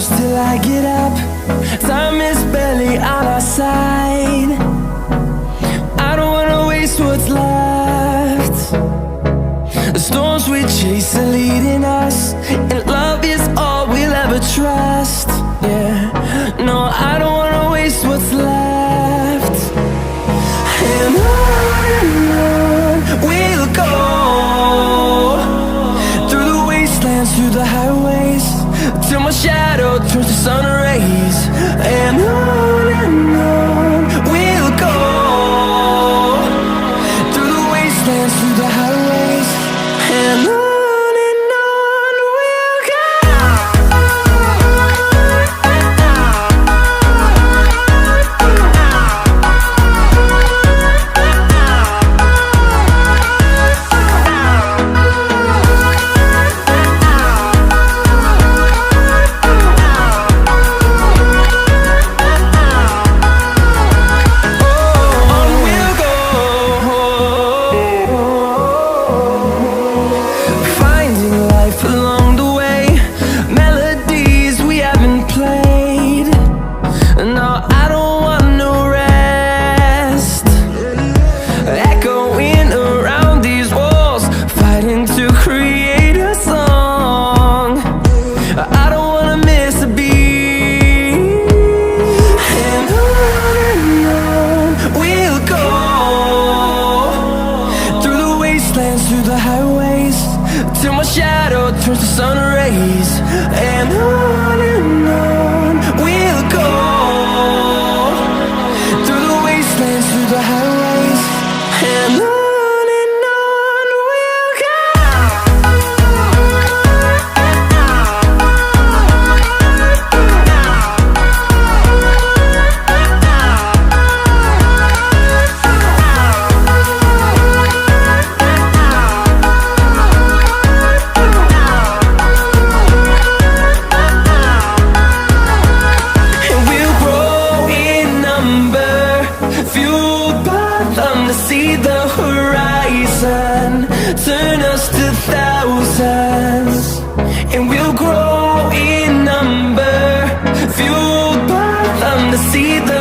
close till I get up. Time is barely on our side. I don't wanna waste what's left. The storms we chase are leading us, and love is all we'll ever trust. Yeah, no, I don't wanna waste what's left. And on we'll go, through the wastelands, through the highways, till my shadow turns to sun rays. And on we'll go, through the wastelands, through the highways, and on. Through the highways, till my shadow turns to sun rays. And on we'll go, through the wastelands, through the highways, and on. See the horizon, turn us to thousands, and we'll grow in number, fueled by them to see the